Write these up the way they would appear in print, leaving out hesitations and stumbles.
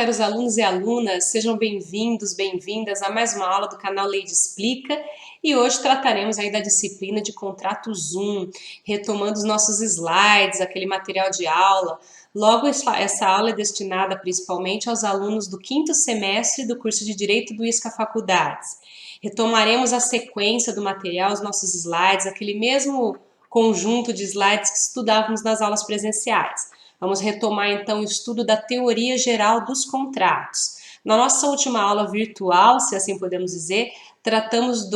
caros alunos e alunas, sejam bem-vindos, bem-vindas a mais uma aula do canal Leide Explica e hoje trataremos aí da disciplina de contratos 1, retomando os nossos slides, aquele material de aula. Logo, essa aula é destinada principalmente aos alunos do 5º semestre do curso de Direito do ISCA Faculdades. Retomaremos a sequência do material, os nossos slides, aquele mesmo conjunto de slides que estudávamos nas aulas presenciais. Vamos retomar então o estudo da teoria geral dos contratos. Na nossa última aula virtual, se assim podemos dizer, tratamos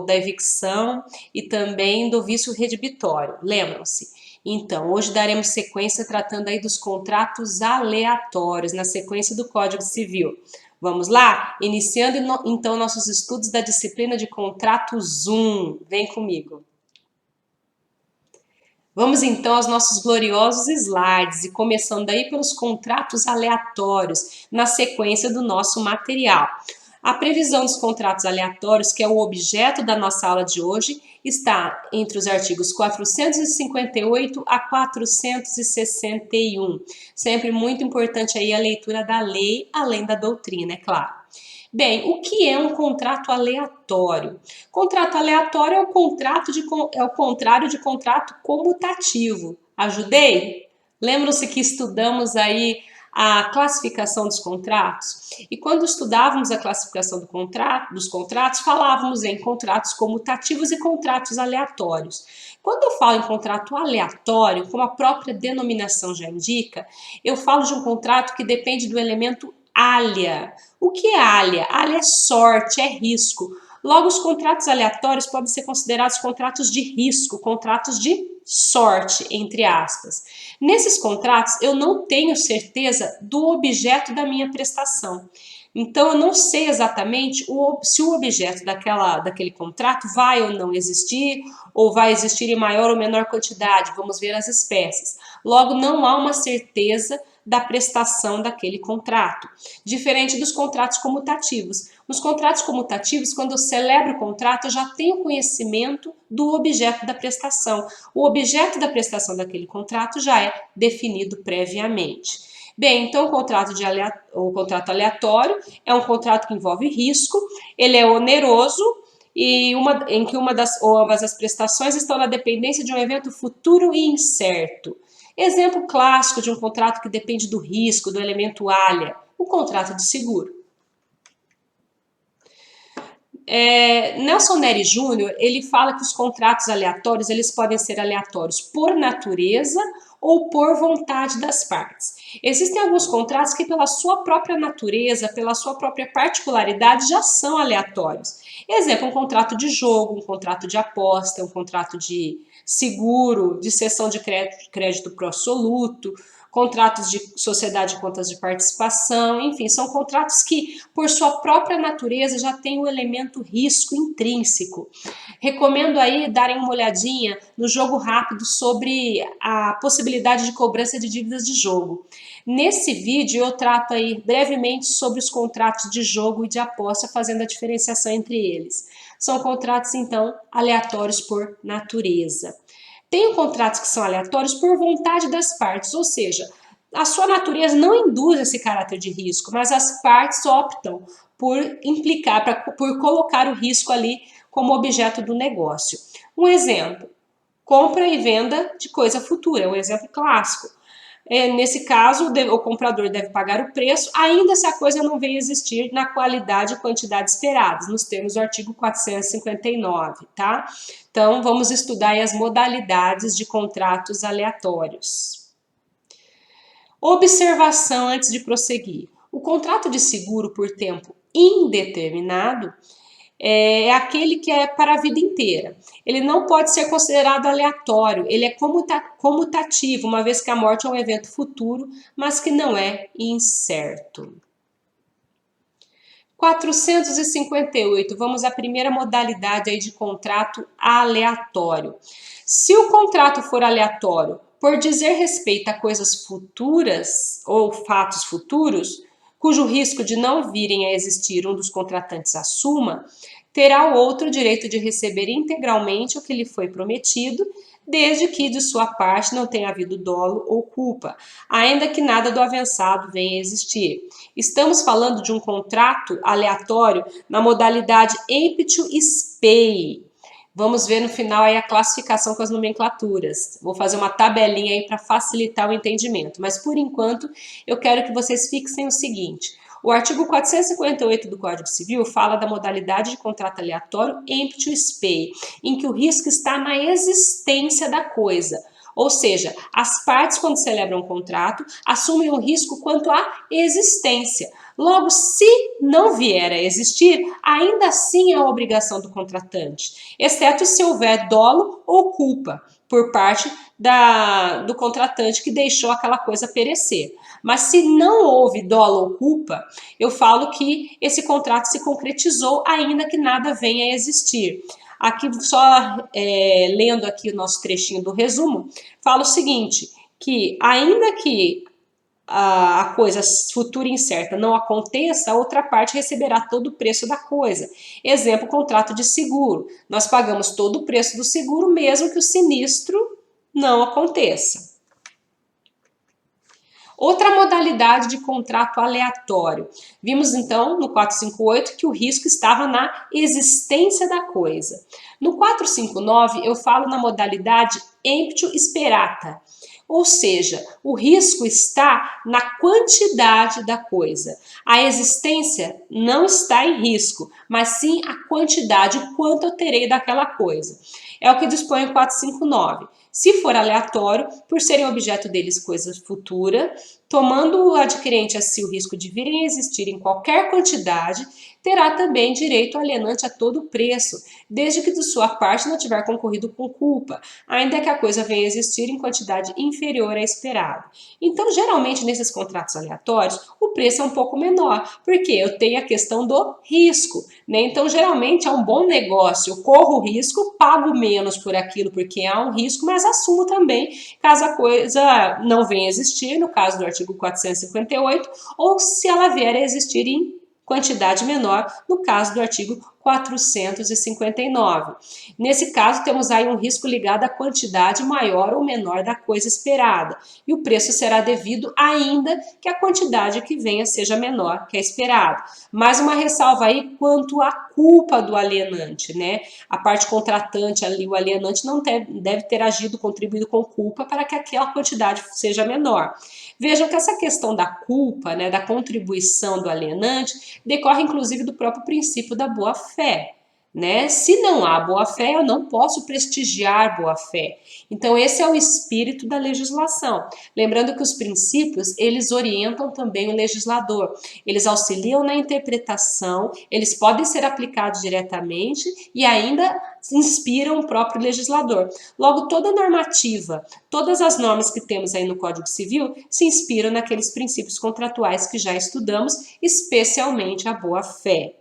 da evicção e também do vício redibitório, lembram-se? Então, hoje daremos sequência tratando aí dos contratos aleatórios, na sequência do Código Civil. Vamos lá? Iniciando então nossos estudos da disciplina de contratos 1. Vem comigo. Vamos então aos nossos gloriosos slides e começando aí pelos contratos aleatórios, na sequência do nosso material. A previsão dos contratos aleatórios, que é o objeto da nossa aula de hoje, está entre os artigos 458 a 461. Sempre muito importante aí a leitura da lei, além da doutrina, é claro. Bem, o que é um contrato aleatório? Contrato aleatório é o contrário de contrato comutativo. Ajudei? Lembram-se que estudamos aí a classificação dos contratos? E quando estudávamos a classificação dos contratos, falávamos em contratos comutativos e contratos aleatórios. Quando eu falo em contrato aleatório, como a própria denominação já indica, eu falo de um contrato que depende do elemento alha. O que é alha? Alha é sorte, é risco. Logo, os contratos aleatórios podem ser considerados contratos de risco, contratos de sorte, entre aspas. Nesses contratos, eu não tenho certeza do objeto da minha prestação. Então, eu não sei exatamente se o objeto daquele contrato vai ou não existir, ou vai existir em maior ou menor quantidade. Vamos ver as espécies. Logo, não há uma certeza da prestação daquele contrato, diferente dos contratos comutativos. Nos contratos comutativos, quando eu celebro o contrato, eu já tenho conhecimento do objeto da prestação. O objeto da prestação daquele contrato já é definido previamente. Bem, então o contrato aleatório é um contrato que envolve risco, ele é oneroso e em que uma ou ambas as prestações estão na dependência de um evento futuro e incerto. Exemplo clássico de um contrato que depende do risco, do elemento alha, o contrato de seguro. Nelson Neri Jr., ele fala que os contratos aleatórios, eles podem ser aleatórios por natureza ou por vontade das partes. Existem alguns contratos que pela sua própria natureza, pela sua própria particularidade, já são aleatórios. Exemplo, um contrato de jogo, um contrato de aposta, um contrato de seguro, de cessão de crédito pro absoluto, contratos de sociedade de contas de participação, enfim, são contratos que, por sua própria natureza, já têm o elemento risco intrínseco. Recomendo aí darem uma olhadinha no jogo rápido sobre a possibilidade de cobrança de dívidas de jogo. Nesse vídeo eu trato aí brevemente sobre os contratos de jogo e de aposta, fazendo a diferenciação entre eles. São contratos, então, aleatórios por natureza. Tem contratos que são aleatórios por vontade das partes, ou seja, a sua natureza não induz esse caráter de risco, mas as partes optam por por colocar o risco ali como objeto do negócio. Um exemplo, compra e venda de coisa futura, é um exemplo clássico. Nesse caso, o comprador deve pagar o preço, ainda se a coisa não venha existir na qualidade e quantidade esperadas, nos termos do artigo 459, tá? Então, vamos estudar aí as modalidades de contratos aleatórios. Observação antes de prosseguir. O contrato de seguro por tempo indeterminado é aquele que é para a vida inteira. Ele não pode ser considerado aleatório, ele é comutativo, uma vez que a morte é um evento futuro, mas que não é incerto. 458, vamos à primeira modalidade aí de contrato aleatório. Se o contrato for aleatório por dizer respeito a coisas futuras ou fatos futuros, cujo risco de não virem a existir um dos contratantes assuma, terá o outro direito de receber integralmente o que lhe foi prometido, desde que de sua parte não tenha havido dolo ou culpa, ainda que nada do avançado venha a existir. Estamos falando de um contrato aleatório na modalidade emptio spei. Vamos ver no final aí a classificação com as nomenclaturas. Vou fazer uma tabelinha aí para facilitar o entendimento, mas por enquanto eu quero que vocês fixem o seguinte: o artigo 458 do Código Civil fala da modalidade de contrato aleatório emptio spei, em que o risco está na existência da coisa. Ou seja, as partes, quando celebram um contrato, assumem o risco quanto à existência. Logo, se não vier a existir, ainda assim é a obrigação do contratante, exceto se houver dolo ou culpa por parte do contratante que deixou aquela coisa perecer. Mas se não houve dolo ou culpa, eu falo que esse contrato se concretizou, ainda que nada venha a existir. Aqui, só lendo aqui o nosso trechinho do resumo, fala o seguinte, que ainda que a coisa futura incerta não aconteça, a outra parte receberá todo o preço da coisa. Exemplo, contrato de seguro. Nós pagamos todo o preço do seguro, mesmo que o sinistro não aconteça. Outra modalidade de contrato aleatório. Vimos então no 458 que o risco estava na existência da coisa. No 459 eu falo na modalidade emptio sperata. Ou seja, o risco está na quantidade da coisa. A existência não está em risco, mas sim a quantidade, o quanto eu terei daquela coisa. É o que dispõe o 459. Se for aleatório, por serem objeto deles coisa futura, tomando o adquirente a si o risco de virem a existir em qualquer quantidade, terá também direito alienante a todo preço, desde que de sua parte não tiver concorrido com culpa, ainda que a coisa venha a existir em quantidade inferior à esperada. Então, geralmente, nesses contratos aleatórios, o preço é um pouco menor, porque eu tenho a questão do risco, né? Então, geralmente, é um bom negócio, eu corro o risco, pago menos por aquilo, porque há um risco, mas assumo também, caso a coisa não venha a existir, no caso do artigo 458, ou se ela vier a existir em quantidade menor, no caso do artigo 459. Nesse caso, temos aí um risco ligado à quantidade maior ou menor da coisa esperada, e o preço será devido ainda que a quantidade que venha seja menor que a esperada. Mais uma ressalva aí quanto à culpa do alienante, né? A parte contratante ali, o alienante não deve ter agido, contribuído com culpa para que aquela quantidade seja menor. Vejam que essa questão da culpa, né, da contribuição do alienante, decorre inclusive do próprio princípio da boa-fé. Né? Se não há boa-fé, eu não posso prestigiar boa-fé. Então, esse é o espírito da legislação. Lembrando que os princípios, eles orientam também o legislador. Eles auxiliam na interpretação, eles podem ser aplicados diretamente e ainda inspiram o próprio legislador. Logo, toda normativa, todas as normas que temos aí no Código Civil se inspiram naqueles princípios contratuais que já estudamos, especialmente a boa-fé.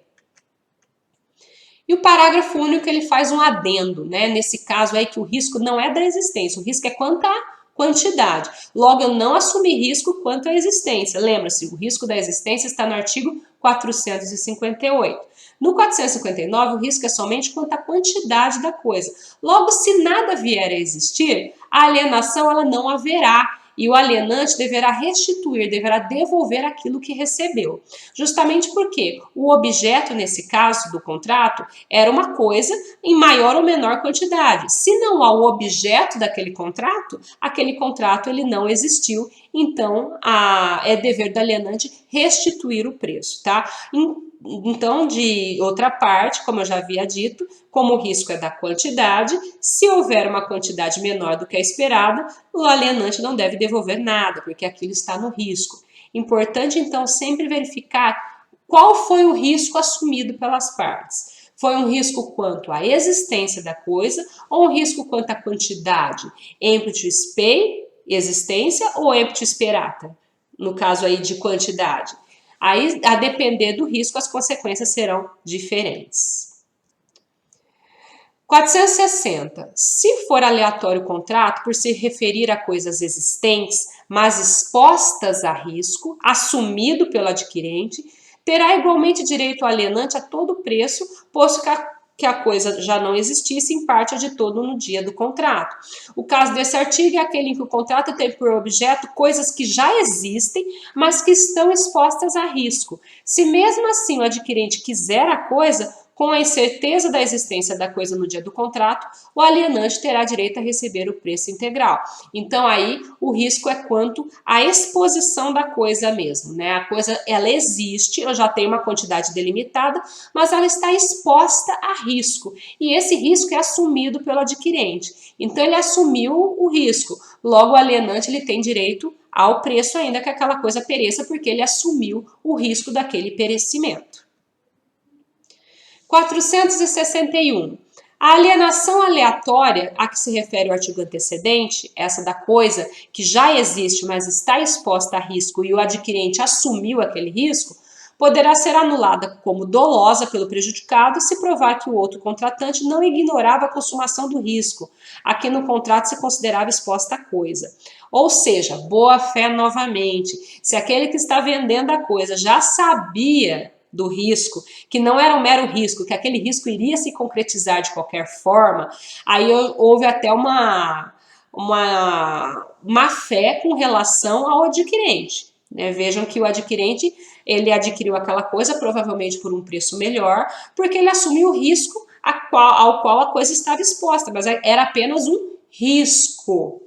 E o parágrafo único ele faz um adendo, né? Nesse caso aí que o risco não é da existência, o risco é quanto à quantidade. Logo, eu não assumi risco quanto à existência. Lembra-se, o risco da existência está no artigo 458. No 459, o risco é somente quanto à quantidade da coisa. Logo, se nada vier a existir, a alienação ela não haverá. E o alienante deverá restituir, deverá devolver aquilo que recebeu. Justamente porque o objeto, nesse caso do contrato, era uma coisa em maior ou menor quantidade. Se não há o objeto daquele contrato, aquele contrato ele não existiu. Então, é dever do alienante restituir o preço, tá? Então, de outra parte, como eu já havia dito, como o risco é da quantidade, se houver uma quantidade menor do que a esperada, o alienante não deve devolver nada, porque aquilo está no risco. Importante, então, sempre verificar qual foi o risco assumido pelas partes. Foi um risco quanto à existência da coisa ou um risco quanto à quantidade? Emptio spei, existência, ou emptio sperata? No caso aí de quantidade. Aí, a depender do risco, as consequências serão diferentes. 460. Se for aleatório o contrato, por se referir a coisas existentes, mas expostas a risco, assumido pelo adquirente, terá igualmente direito ao alienante a todo preço, posto que a coisa já não existisse em parte ou de todo no dia do contrato. O caso desse artigo é aquele em que o contrato tem por objeto coisas que já existem, mas que estão expostas a risco. Se mesmo assim o adquirente quiser a coisa, com a incerteza da existência da coisa no dia do contrato, o alienante terá direito a receber o preço integral. Então aí o risco é quanto à exposição da coisa mesmo, né? A coisa ela existe, eu já tenho uma quantidade delimitada, mas ela está exposta a risco. E esse risco é assumido pelo adquirente. Então ele assumiu o risco. Logo o alienante ele tem direito ao preço ainda que aquela coisa pereça, porque ele assumiu o risco daquele perecimento. 461. A alienação aleatória a que se refere o artigo antecedente, essa da coisa que já existe, mas está exposta a risco e o adquirente assumiu aquele risco, poderá ser anulada como dolosa pelo prejudicado se provar que o outro contratante não ignorava a consumação do risco, a que no contrato se considerava exposta a coisa. Ou seja, boa-fé novamente. Se aquele que está vendendo a coisa já sabia do risco, que não era um mero risco, que aquele risco iria se concretizar de qualquer forma, aí houve até uma fé com relação ao adquirente. Né? Vejam que o adquirente, ele adquiriu aquela coisa provavelmente por um preço melhor, porque ele assumiu o risco ao qual a coisa estava exposta, mas era apenas um risco.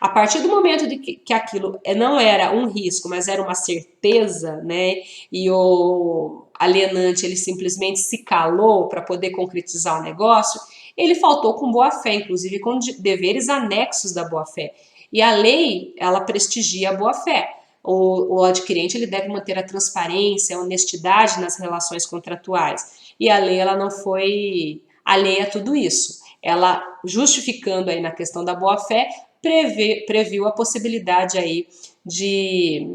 A partir do momento de que aquilo não era um risco, mas era uma certeza, né? E o alienante ele simplesmente se calou para poder concretizar o negócio, ele faltou com boa-fé, inclusive com deveres anexos da boa-fé. E a lei, ela prestigia a boa-fé. O adquirente ele deve manter a transparência, a honestidade nas relações contratuais. E a lei ela não foi alheia a tudo isso. Ela, justificando aí na questão da boa-fé, previu a possibilidade aí de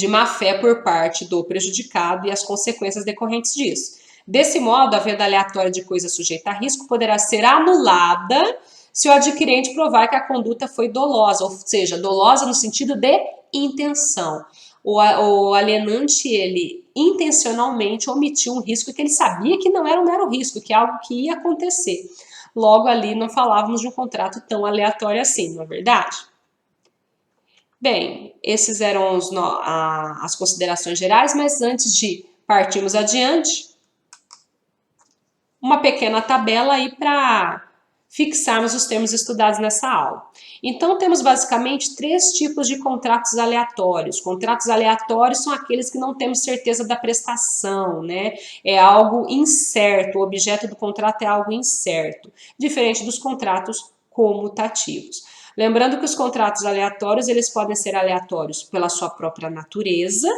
má-fé por parte do prejudicado e as consequências decorrentes disso. Desse modo, a venda aleatória de coisa sujeita a risco poderá ser anulada se o adquirente provar que a conduta foi dolosa, ou seja, dolosa no sentido de intenção. O alienante, ele intencionalmente omitiu um risco que ele sabia que não era um mero risco, que é algo que ia acontecer. Logo ali não falávamos de um contrato tão aleatório assim, não é verdade? Bem, esses eram as considerações gerais, mas antes de partirmos adiante, uma pequena tabela aí para fixarmos os termos estudados nessa aula. Então, temos basicamente 3 tipos de contratos aleatórios. Contratos aleatórios são aqueles que não temos certeza da prestação, né? É algo incerto, o objeto do contrato é algo incerto, diferente dos contratos comutativos. Lembrando que os contratos aleatórios, eles podem ser aleatórios pela sua própria natureza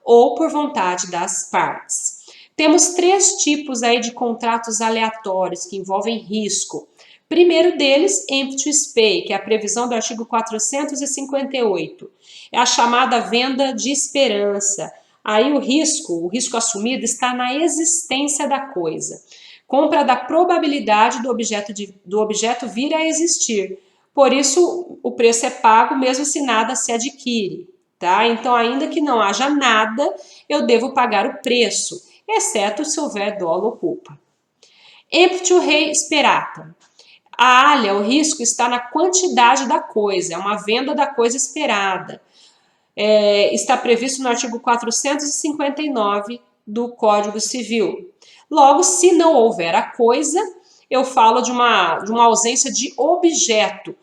ou por vontade das partes. Temos 3 tipos aí de contratos aleatórios que envolvem risco. Primeiro deles, empty spay, que é a previsão do artigo 458. É a chamada venda de esperança. Aí o risco assumido está na existência da coisa. Compra da probabilidade do objeto vir a existir. Por isso, o preço é pago mesmo se nada se adquire. Tá? Então, ainda que não haja nada, eu devo pagar o preço, exceto se houver dolo ou culpa. Emptio rei sperata. A alha, o risco está na quantidade da coisa, é uma venda da coisa esperada. Está previsto no artigo 459 do Código Civil. Logo, se não houver a coisa, eu falo de uma ausência de objeto.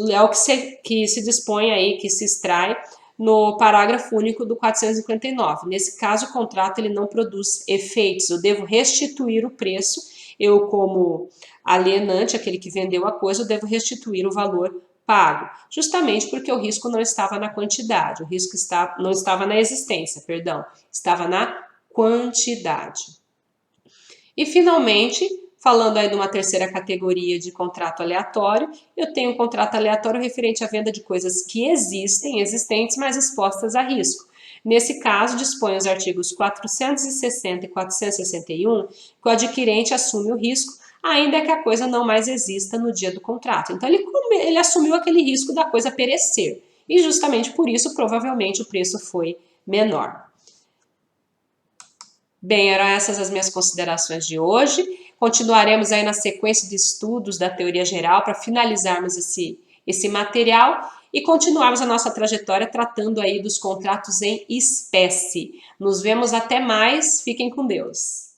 É o que se dispõe aí, que se extrai no parágrafo único do 459. Nesse caso, o contrato ele não produz efeitos, eu devo restituir o preço, eu como alienante, aquele que vendeu a coisa, eu devo restituir o valor pago, justamente porque o risco não estava na quantidade, o risco não estava na existência, perdão, estava na quantidade. E finalmente, falando aí de uma terceira categoria de contrato aleatório, eu tenho um contrato aleatório referente à venda de coisas que existentes, mas expostas a risco. Nesse caso, dispõe os artigos 460 e 461 que o adquirente assume o risco, ainda que a coisa não mais exista no dia do contrato. Então, ele assumiu aquele risco da coisa perecer. E justamente por isso, provavelmente, o preço foi menor. Bem, eram essas as minhas considerações de hoje. Continuaremos aí na sequência de estudos da teoria geral para finalizarmos esse material e continuarmos a nossa trajetória tratando aí dos contratos em espécie. Nos vemos até mais, fiquem com Deus.